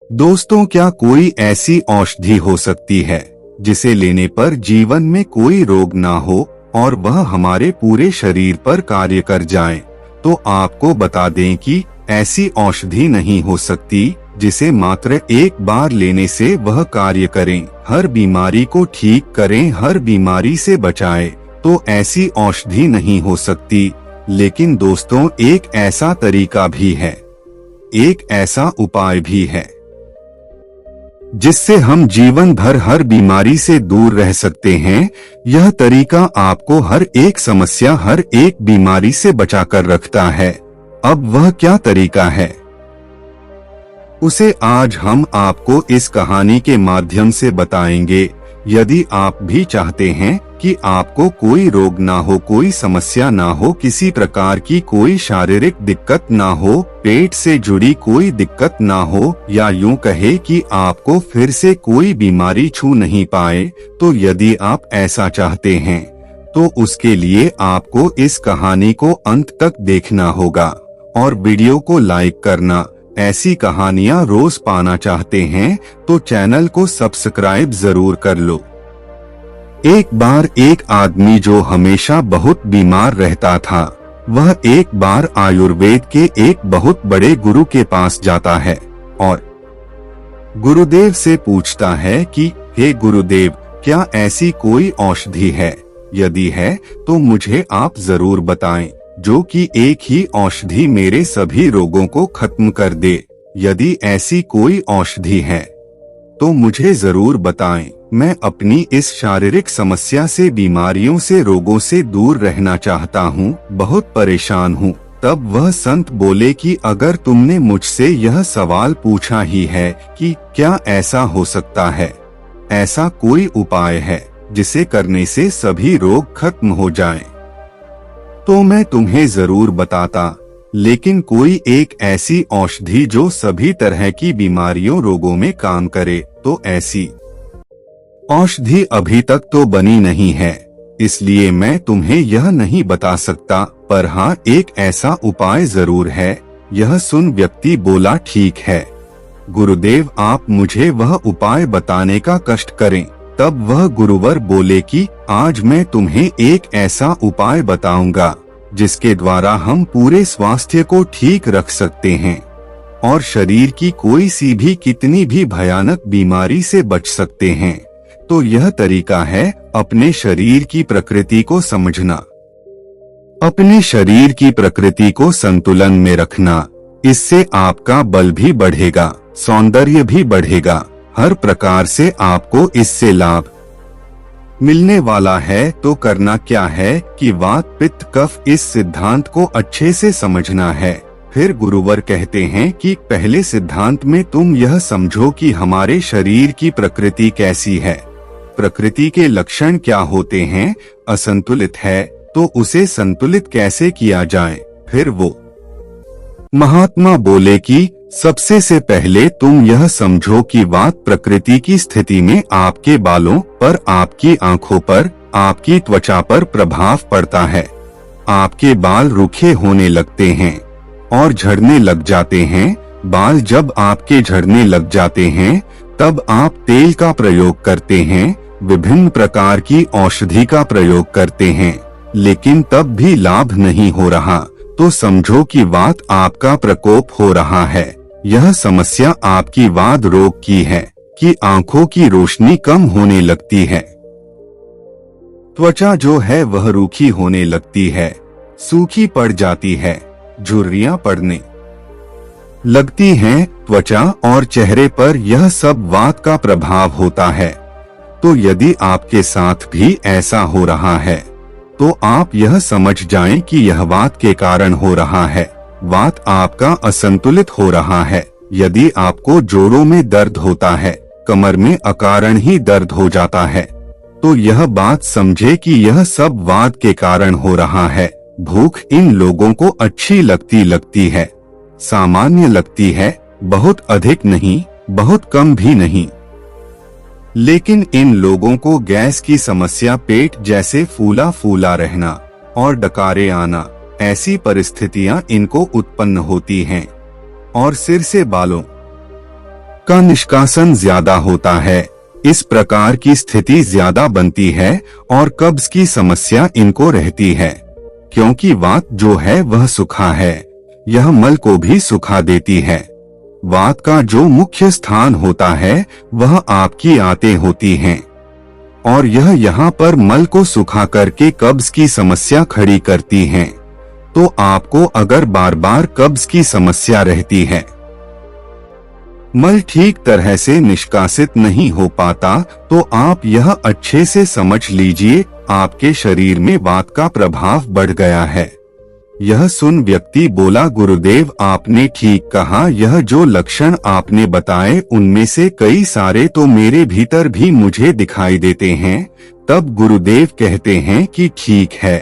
दोस्तों, क्या कोई ऐसी औषधि हो सकती है जिसे लेने पर जीवन में कोई रोग ना हो और वह हमारे पूरे शरीर पर कार्य कर जाए? तो आपको बता दें कि ऐसी औषधि नहीं हो सकती जिसे मात्र एक बार लेने से वह कार्य करें, हर बीमारी को ठीक करें, हर बीमारी से बचाए। तो ऐसी औषधि नहीं हो सकती। लेकिन दोस्तों, एक ऐसा तरीका भी है, एक ऐसा उपाय भी है जिससे हम जीवन भर हर बीमारी से दूर रह सकते हैं। यह तरीका आपको हर एक समस्या, हर एक बीमारी से बचाकर रखता है। अब वह क्या तरीका है, उसे आज हम आपको इस कहानी के माध्यम से बताएंगे। यदि आप भी चाहते हैं कि आपको कोई रोग ना हो, कोई समस्या ना हो, किसी प्रकार की कोई शारीरिक दिक्कत ना हो, पेट से जुड़ी कोई दिक्कत ना हो, या यूं कहे कि आपको फिर से कोई बीमारी छू नहीं पाए, तो यदि आप ऐसा चाहते हैं तो उसके लिए आपको इस कहानी को अंत तक देखना होगा और वीडियो को लाइक करना। ऐसी कहानियां रोज पाना चाहते हैं तो चैनल को सब्सक्राइब जरूर कर लो। एक बार एक आदमी जो हमेशा बहुत बीमार रहता था, वह एक बार आयुर्वेद के एक बहुत बड़े गुरु के पास जाता है और गुरुदेव से पूछता है कि हे गुरुदेव, क्या ऐसी कोई औषधि है? यदि है तो मुझे आप जरूर बताएं, जो कि एक ही औषधि मेरे सभी रोगों को खत्म कर दे। यदि ऐसी कोई औषधि है तो मुझे जरूर बताएं। मैं अपनी इस शारीरिक समस्या से, बीमारियों से, रोगों से दूर रहना चाहता हूँ, बहुत परेशान हूँ। तब वह संत बोले कि अगर तुमने मुझसे यह सवाल पूछा ही है कि क्या ऐसा हो सकता है, ऐसा कोई उपाय है जिसे करने से सभी रोग खत्म हो जाएं, तो मैं तुम्हें जरूर बताता। लेकिन कोई एक ऐसी औषधि जो सभी तरह की बीमारियों, रोगों में काम करे, तो ऐसी औषधि अभी तक तो बनी नहीं है, इसलिए मैं तुम्हें यह नहीं बता सकता। पर हाँ, एक ऐसा उपाय जरूर है। यह सुन व्यक्ति बोला, ठीक है गुरुदेव, आप मुझे वह उपाय बताने का कष्ट करें। तब वह गुरुवर बोले कि आज मैं तुम्हें एक ऐसा उपाय बताऊंगा जिसके द्वारा हम पूरे स्वास्थ्य को ठीक रख सकते हैं और शरीर की कोई सी भी, कितनी भी भयानक बीमारी से बच सकते हैं। तो यह तरीका है अपने शरीर की प्रकृति को समझना, अपने शरीर की प्रकृति को संतुलन में रखना। इससे आपका बल भी बढ़ेगा, सौंदर्य भी बढ़ेगा, हर प्रकार से आपको इससे लाभ मिलने वाला है। तो करना क्या है कि वात, पित्त, कफ, इस सिद्धांत को अच्छे से समझना है। फिर गुरुवर कहते हैं कि पहले सिद्धांत में तुम यह समझो कि हमारे शरीर की प्रकृति कैसी है, प्रकृति के लक्षण क्या होते हैं। असंतुलित है तो उसे संतुलित कैसे किया जाए। फिर वो महात्मा बोले कि सबसे से पहले तुम यह समझो कि वात प्रकृति की स्थिति में आपके बालों पर, आपकी आंखों पर, आपकी त्वचा पर प्रभाव पड़ता है। आपके बाल रूखे होने लगते हैं और झड़ने लग जाते हैं। बाल जब आपके झड़ने लग जाते हैं तब आप तेल का प्रयोग करते हैं, विभिन्न प्रकार की औषधि का प्रयोग करते हैं, लेकिन तब भी लाभ नहीं हो रहा। तो समझो कि वात आपका प्रकोप हो रहा है। यह समस्या आपकी वात रोग की है कि आंखों की रोशनी कम होने लगती है, त्वचा जो है वह रूखी होने लगती है, सूखी पड़ जाती है, झुर्रियां पड़ने लगती हैं त्वचा और चेहरे पर। यह सब वात का प्रभाव होता है। तो यदि आपके साथ भी ऐसा हो रहा है तो आप यह समझ जाएं कि यह वात के कारण हो रहा है। वात आपका असंतुलित हो रहा है। यदि आपको जोड़ों में दर्द होता है, कमर में अकारण ही दर्द हो जाता है, तो यह बात समझे कि यह सब वात के कारण हो रहा है। भूख इन लोगों को अच्छी लगती है, सामान्य लगती है, बहुत अधिक नहीं, बहुत कम भी नहीं। लेकिन इन लोगों को गैस की समस्या, पेट जैसे फूला फूला रहना और डकारे आना, ऐसी परिस्थितियां इनको उत्पन्न होती हैं। और सिर से बालों का निष्कासन ज्यादा होता है। इस प्रकार की स्थिति ज्यादा बनती है और कब्ज की समस्या इनको रहती है, क्योंकि वात जो है वह सुखा है, यह मल को भी सुखा देती है। वात का जो मुख्य स्थान होता है वह आपकी आंतें होती हैं और यह यहाँ पर मल को सुखा करके कब्ज की समस्या खड़ी करती हैं। तो आपको अगर बार बार कब्ज की समस्या रहती है, मल ठीक तरह से निष्कासित नहीं हो पाता, तो आप यह अच्छे से समझ लीजिए आपके शरीर में वात का प्रभाव बढ़ गया है। यह सुन व्यक्ति बोला, गुरुदेव आपने ठीक कहा, यह जो लक्षण आपने बताए उनमें से कई सारे तो मेरे भीतर भी मुझे दिखाई देते हैं। तब गुरुदेव कहते हैं कि ठीक है,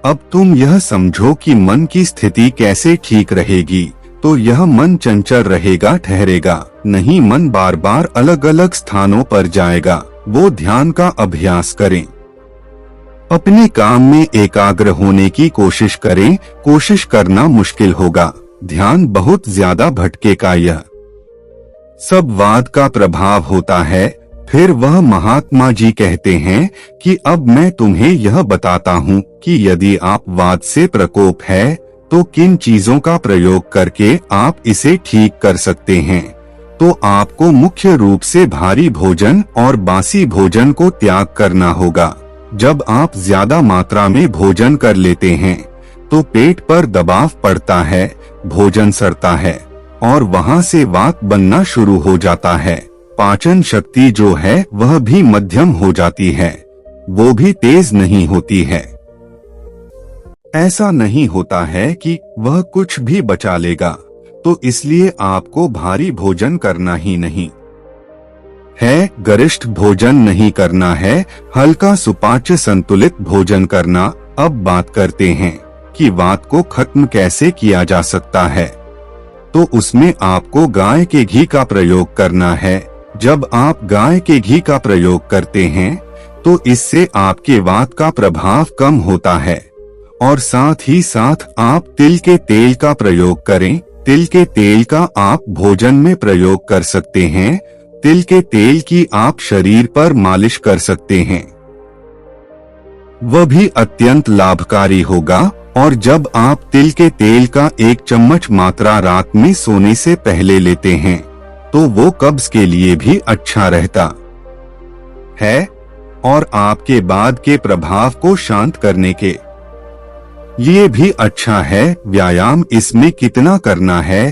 अब तुम यह समझो कि मन की स्थिति कैसे ठीक रहेगी। तो यह मन चंचल रहेगा, ठहरेगा नहीं, मन बार बार अलग अलग स्थानों पर जाएगा। वो ध्यान का अभ्यास करें, अपने काम में एकाग्र होने की कोशिश करें। कोशिश करना मुश्किल होगा, ध्यान बहुत ज्यादा भटकेगा। यह सब वाद का प्रभाव होता है। फिर वह महात्मा जी कहते हैं कि अब मैं तुम्हें यह बताता हूँ कि यदि आप वाद से प्रकोप है तो किन चीजों का प्रयोग करके आप इसे ठीक कर सकते हैं। तो आपको मुख्य रूप से भारी भोजन और बासी भोजन को त्याग करना होगा। जब आप ज्यादा मात्रा में भोजन कर लेते हैं तो पेट पर दबाव पड़ता है, भोजन सड़ता है और वहां से वात बनना शुरू हो जाता है। पाचन शक्ति जो है वह भी मध्यम हो जाती है, वो भी तेज नहीं होती है। ऐसा नहीं होता है कि वह कुछ भी बचा लेगा। तो इसलिए आपको भारी भोजन करना ही नहीं है, गरिष्ठ भोजन नहीं करना है, हल्का सुपाच्य संतुलित भोजन करना। अब बात करते हैं कि वात को खत्म कैसे किया जा सकता है। तो उसमें आपको गाय के घी का प्रयोग करना है। जब आप गाय के घी का प्रयोग करते हैं तो इससे आपके वात का प्रभाव कम होता है। और साथ ही साथ आप तिल के तेल का प्रयोग करें। तिल के तेल का आप भोजन में प्रयोग कर सकते हैं। तिल के तेल की आप शरीर पर मालिश कर सकते हैं, वह भी अत्यंत लाभकारी होगा। और जब आप तिल के तेल का 1 चम्मच मात्रा रात में सोने से पहले लेते हैं तो वो कब्ज के लिए भी अच्छा रहता है और आपके बाद के प्रभाव को शांत करने के लिए भी अच्छा है। व्यायाम इसमें कितना करना है,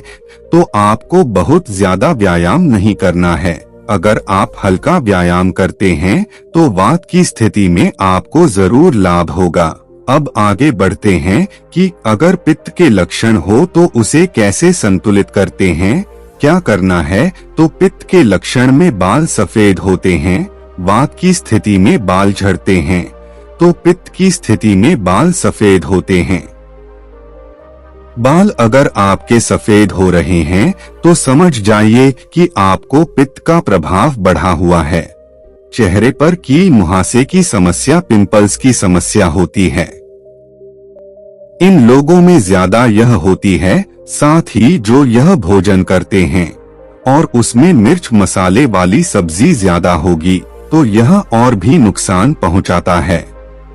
तो आपको बहुत ज्यादा व्यायाम नहीं करना है। अगर आप हल्का व्यायाम करते हैं तो वात की स्थिति में आपको जरूर लाभ होगा। अब आगे बढ़ते हैं कि अगर पित्त के लक्षण हो तो उसे कैसे संतुलित करते हैं, क्या करना है। तो पित्त के लक्षण में बाल सफेद होते हैं, वात की स्थिति में बाल झड़ते हैं, तो पित्त की स्थिति में बाल सफेद होते हैं। बाल अगर आपके सफेद हो रहे हैं तो समझ जाइए कि आपको पित्त का प्रभाव बढ़ा हुआ है। चेहरे पर कील मुहासे की समस्या, पिंपल्स की समस्या होती है, इन लोगों में ज्यादा यह होती है। साथ ही जो यह भोजन करते हैं और उसमें मिर्च मसाले वाली सब्जी ज्यादा होगी तो यह और भी नुकसान पहुंचाता है।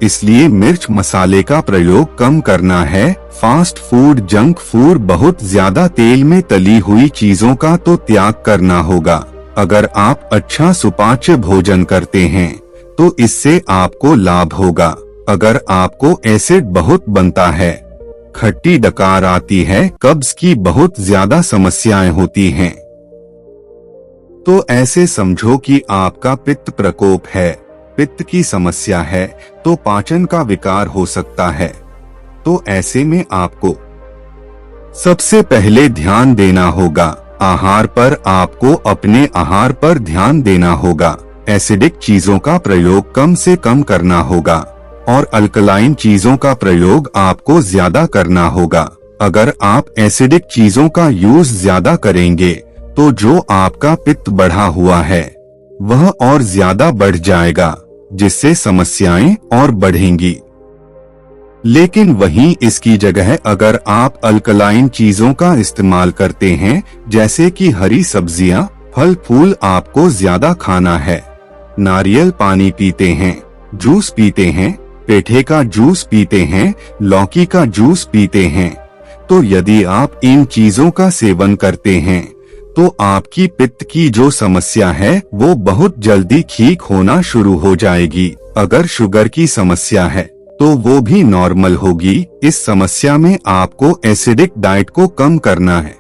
इसलिए मिर्च मसाले का प्रयोग कम करना है। फास्ट फूड, जंक फूड, बहुत ज्यादा तेल में तली हुई चीजों का तो त्याग करना होगा। अगर आप अच्छा सुपाच्य भोजन करते हैं तो इससे आपको लाभ होगा। अगर आपको एसिड बहुत बनता है, खट्टी डकार आती है, कब्ज की बहुत ज्यादा समस्याएं होती हैं, तो ऐसे समझो कि आपका पित्त प्रकोप है, पित्त की समस्या है, तो पाचन का विकार हो सकता है। तो ऐसे में आपको सबसे पहले ध्यान देना होगा आहार पर। आपको अपने आहार पर ध्यान देना होगा। एसिडिक चीजों का प्रयोग कम से कम करना होगा और अल्कलाइन चीजों का प्रयोग आपको ज्यादा करना होगा। अगर आप एसिडिक चीजों का यूज ज्यादा करेंगे तो जो आपका पित्त बढ़ा हुआ है वह और ज्यादा बढ़ जाएगा, जिससे समस्याएं और बढ़ेंगी। लेकिन वहीं इसकी जगह अगर आप अल्कलाइन चीजों का इस्तेमाल करते हैं, जैसे कि हरी सब्जियां, फल फूल आपको ज्यादा खाना है। नारियल पानी पीते हैं, जूस पीते हैं, पेठे का जूस पीते हैं, लौकी का जूस पीते हैं। तो यदि आप इन चीजों का सेवन करते हैं तो आपकी पित्त की जो समस्या है वो बहुत जल्दी ठीक होना शुरू हो जाएगी। अगर शुगर की समस्या है तो वो भी नॉर्मल होगी। इस समस्या में आपको एसिडिक डाइट को कम करना है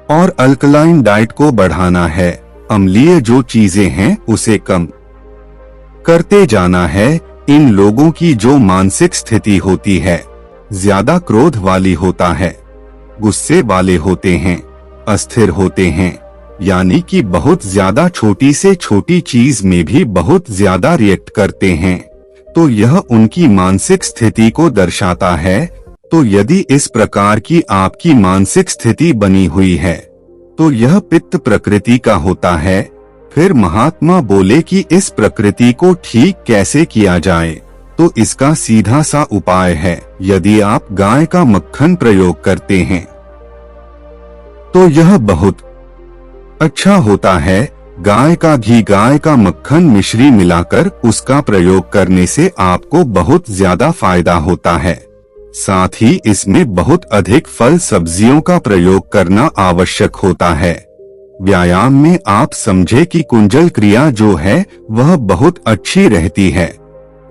और अल्कलाइन डाइट को बढ़ाना है। अम्लीय जो चीजें हैं उसे कम करते जाना है। इन लोगों की जो मानसिक स्थिति होती है ज्यादा क्रोध वाली होता है, गुस्से वाले होते हैं, अस्थिर होते हैं, यानी कि बहुत ज्यादा छोटी से छोटी चीज में भी बहुत ज्यादा रिएक्ट करते हैं, तो यह उनकी मानसिक स्थिति को दर्शाता है। तो यदि इस प्रकार की आपकी मानसिक स्थिति बनी हुई है तो यह पित्त प्रकृति का होता है। फिर महात्मा बोले कि इस प्रकृति को ठीक कैसे किया जाए, तो इसका सीधा सा उपाय है, यदि आप गाय का मक्खन प्रयोग करते हैं तो यह बहुत अच्छा होता है। गाय का घी, गाय का मक्खन मिश्री मिलाकर उसका प्रयोग करने से आपको बहुत ज्यादा फायदा होता है। साथ ही इसमें बहुत अधिक फल सब्जियों का प्रयोग करना आवश्यक होता है। व्यायाम में आप समझे कि कुंजल क्रिया जो है वह बहुत अच्छी रहती है,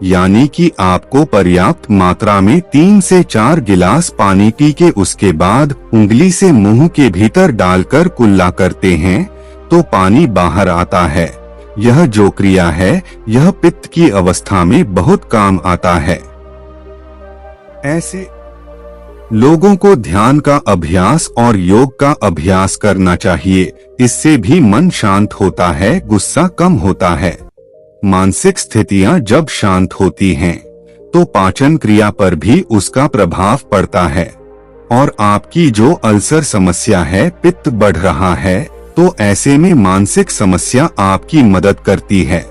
यानी कि आपको पर्याप्त मात्रा में 3 से 4 गिलास पानी पी के उसके बाद उंगली से मुंह के भीतर डालकर कुल्ला करते हैं तो पानी बाहर आता है। यह जो क्रिया है यह पित्त की अवस्था में बहुत काम आता है। ऐसे लोगों को ध्यान का अभ्यास और योग का अभ्यास करना चाहिए। इससे भी मन शांत होता है, गुस्सा कम होता है। मानसिक स्थितियां जब शांत होती हैं तो पाचन क्रिया पर भी उसका प्रभाव पड़ता है। और आपकी जो अल्सर समस्या है, पित्त बढ़ रहा है, तो ऐसे में मानसिक समस्या आपकी मदद करती है।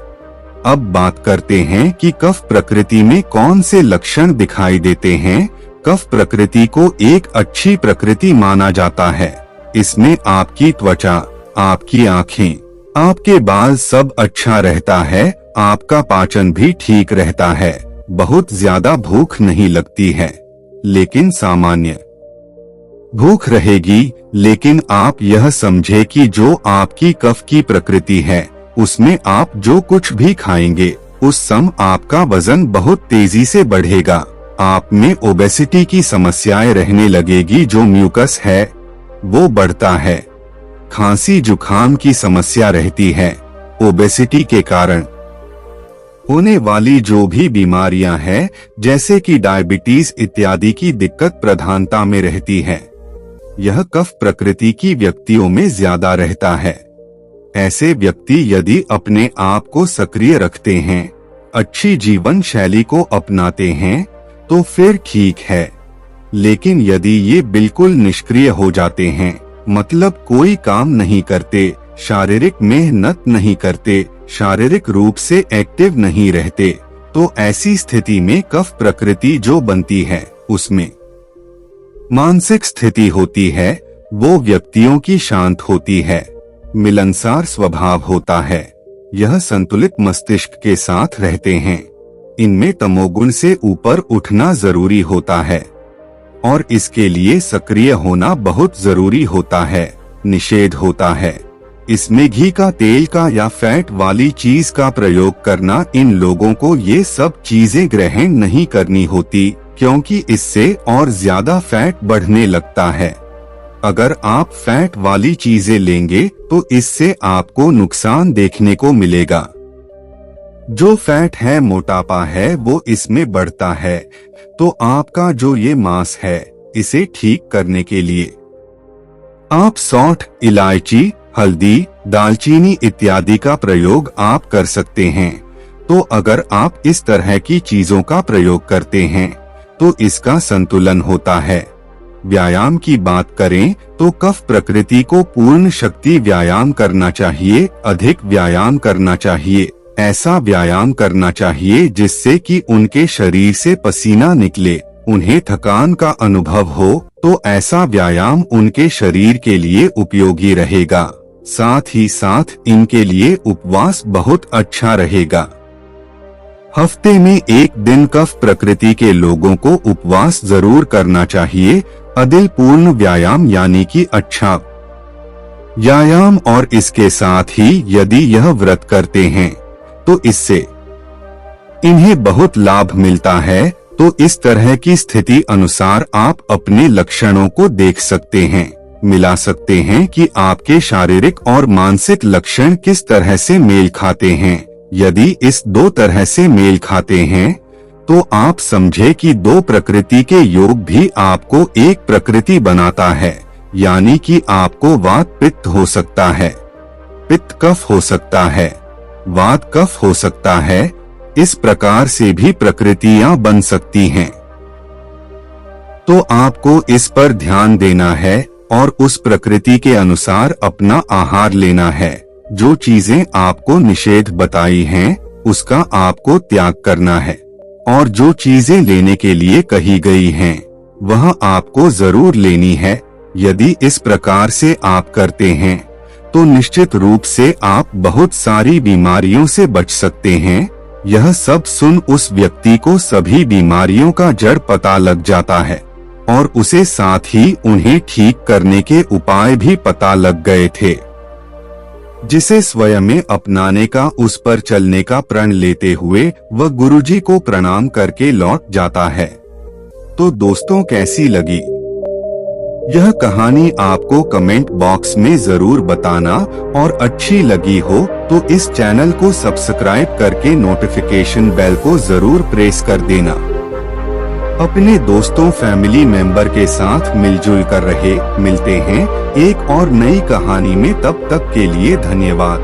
अब बात करते हैं कि कफ प्रकृति में कौन से लक्षण दिखाई देते हैं। कफ प्रकृति को एक अच्छी प्रकृति माना जाता है। इसमें आपकी त्वचा, आपकी आँखें, आपके बाल सब अच्छा रहता है। आपका पाचन भी ठीक रहता है। बहुत ज्यादा भूख नहीं लगती है, लेकिन सामान्य भूख रहेगी। लेकिन आप यह समझे कि जो आपकी कफ की प्रकृति है उसमें आप जो कुछ भी खाएंगे उस सम आपका वजन बहुत तेजी से बढ़ेगा। आप में ओबेसिटी की समस्याएं रहने लगेगी। जो म्यूकस है वो बढ़ता है। खांसी जुखाम की समस्या रहती है। ओबेसिटी के कारण होने वाली जो भी बीमारियां हैं, जैसे कि डायबिटीज इत्यादि की दिक्कत प्रधानता में रहती है। यह कफ प्रकृति की व्यक्तियों में ज्यादा रहता है। ऐसे व्यक्ति यदि अपने आप को सक्रिय रखते हैं, अच्छी जीवन शैली को अपनाते हैं तो फिर ठीक है। लेकिन यदि ये बिल्कुल निष्क्रिय हो जाते हैं, मतलब कोई काम नहीं करते, शारीरिक मेहनत नहीं करते, शारीरिक रूप से एक्टिव नहीं रहते, तो ऐसी स्थिति में कफ प्रकृति जो बनती है उसमें मानसिक स्थिति होती है वो व्यक्तियों की शांत होती है, मिलनसार स्वभाव होता है। यह संतुलित मस्तिष्क के साथ रहते हैं। इनमें तमोगुण से ऊपर उठना जरूरी होता है और इसके लिए सक्रिय होना बहुत जरूरी होता है। निषेध होता है। इसमें घी का, तेल का या फैट वाली चीज का प्रयोग करना, इन लोगों को ये सब चीजें ग्रहण नहीं करनी होती, क्योंकि इससे और ज्यादा फैट बढ़ने लगता है। अगर आप फैट वाली चीजें लेंगे तो इससे आपको नुकसान देखने को मिलेगा। जो फैट है, मोटापा है, वो इसमें बढ़ता है। तो आपका जो ये मांस है, इसे ठीक करने के लिए आप सौंठ, इलायची, हल्दी, दालचीनी इत्यादि का प्रयोग आप कर सकते हैं। तो अगर आप इस तरह की चीजों का प्रयोग करते हैं तो इसका संतुलन होता है। व्यायाम की बात करें तो कफ प्रकृति को पूर्ण शक्ति व्यायाम करना चाहिए, अधिक व्यायाम करना चाहिए। ऐसा व्यायाम करना चाहिए जिससे कि उनके शरीर से पसीना निकले, उन्हें थकान का अनुभव हो, तो ऐसा व्यायाम उनके शरीर के लिए उपयोगी रहेगा। साथ ही साथ इनके लिए उपवास बहुत अच्छा रहेगा। हफ्ते में एक दिन कफ प्रकृति के लोगों को उपवास जरूर करना चाहिए। अदिल पूर्ण व्यायाम यानी कि अच्छा व्यायाम, और इसके साथ ही यदि यह व्रत करते हैं तो इससे इन्हें बहुत लाभ मिलता है। तो इस तरह की स्थिति अनुसार आप अपने लक्षणों को देख सकते हैं, मिला सकते हैं कि आपके शारीरिक और मानसिक लक्षण किस तरह से मेल खाते हैं। यदि इस दो तरह से मेल खाते हैं तो आप समझे कि दो प्रकृति के योग भी आपको एक प्रकृति बनाता है, यानी कि आपको वात पित्त हो सकता है, पित्त कफ हो सकता है, वात कफ हो सकता है। इस प्रकार से भी प्रकृतियां बन सकती हैं। तो आपको इस पर ध्यान देना है और उस प्रकृति के अनुसार अपना आहार लेना है। जो चीजें आपको निषेध बताई हैं उसका आपको त्याग करना है, और जो चीजें लेने के लिए कही गई हैं वह आपको जरूर लेनी है। यदि इस प्रकार से आप करते हैं तो निश्चित रूप से आप बहुत सारी बीमारियों से बच सकते हैं। यह सब सुन उस व्यक्ति को सभी बीमारियों का जड़ पता लग जाता है और उसे साथ ही उन्हें ठीक करने के उपाय भी पता लग गए थे, जिसे स्वयं में अपनाने का, उस पर चलने का प्रण लेते हुए वह गुरुजी को प्रणाम करके लौट जाता है। तो दोस्तों, कैसी लगी यह कहानी आपको कमेंट बॉक्स में जरूर बताना, और अच्छी लगी हो तो इस चैनल को सब्सक्राइब करके नोटिफिकेशन बेल को जरूर प्रेस कर देना। अपने दोस्तों फैमिली मेंबर के साथ मिलजुल कर रहे। मिलते हैं एक और नई कहानी में, तब तक के लिए धन्यवाद।